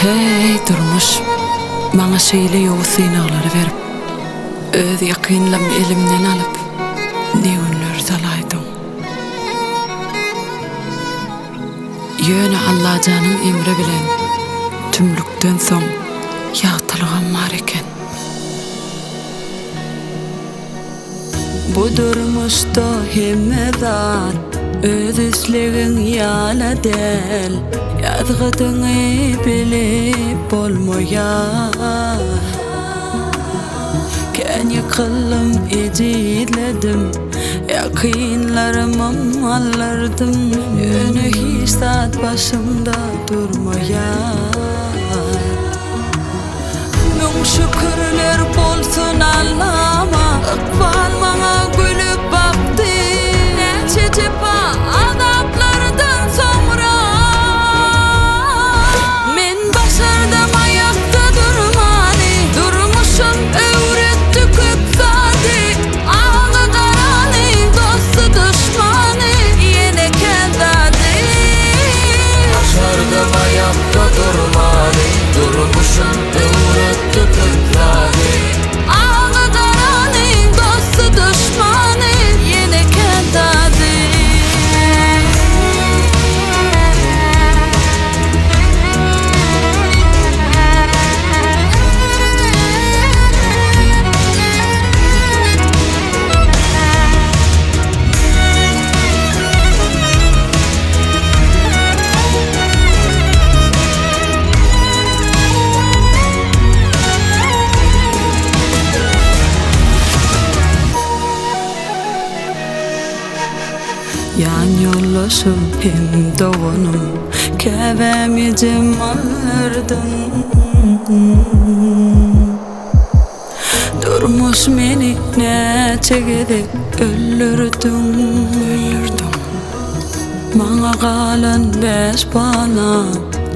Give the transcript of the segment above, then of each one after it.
Hey durmuş, bana şeýle ýowy synaglary berip, öz ýakynlamy elimden alyp, ne günler salaýdyň. Ýöne Allajanyň emri bilen tümlükden soň ýagtylgan bar eken. Bu durmuşda hemme zat öz islegiň ýala del, ýazgydyňy bilip bolmaýar. Kän ýykylym ejidledim, ýakynlarymam allardım, ýöne hiç zat başymda durmaýar. Müň şükürler bolsun Allah'ma, ykbal maňa gülüp bakdy, näçe jepa azaplardan soňra. Men başardım ayakta durmany, durmuşum öwretdi köp zady. Aňa garany, dosty düşmany, ýene keldady. Başardım ayakta durmany, durmuşum öwretdi köp zady. Aňa garany, dosty düşmany, ýene keldady. Yan yollaşım hem doğanım, käbämi cemallardan. Durmuş meni näçe gezek öldürdün. Maňa galan beş bana,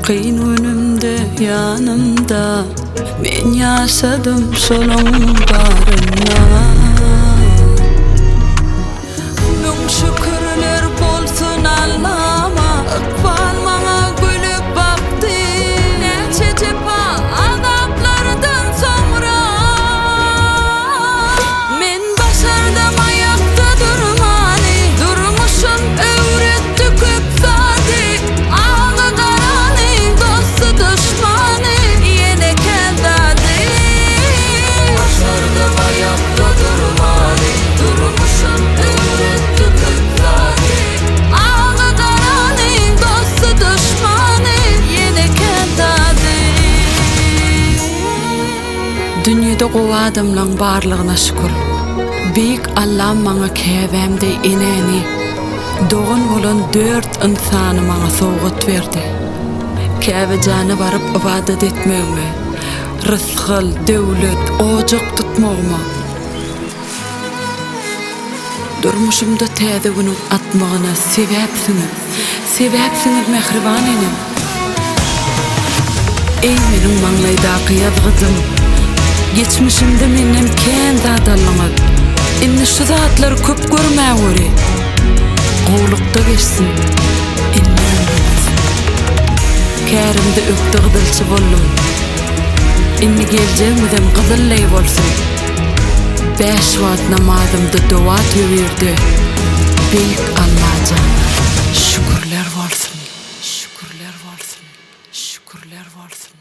kyn günümde yanımda, men ýaşadym şoluň baryna. Şükürler bolsun Allah'ma, ykbal maňa gülüp bakdy, näçe jepa azaplardan soňra. Men başardım ayakta durmany, durmuşum öwretdi köp zady. Aňa garany, dosty düşmany, ýene keldady. Başardım ayakta durmany, durmuşum öwretdi köp zady. Aňa garany, dosty düşmany, ýene keldady. Dünýede gowy adamlaryň barlygyna şükür. Büyük Allah maňa käbämde eneni, doğan bolan 4 insany maňa sowgat berdi. Käbe jany baryp ibadet etmegime, rızkyl, döwlet, ojak tutmagma. Durmuşumda täze günüň atmagyna sebäpsiňiz mehriban enem. Ey meniň maňlaýdaky ýazgyjym, geçmişimde menden kän zadalyňyz, indi şu zatlary köp görmäweri. Gowlukda geçsin, kärimde ökdi gydylçy boldum. Indi geljeğimizem gyzyllay bolsun. 5 wagt namazymda dowa töwerdi. Büyük Allahaja şükürler bolsun. Şükürler bolsun. Şükürler bolsun.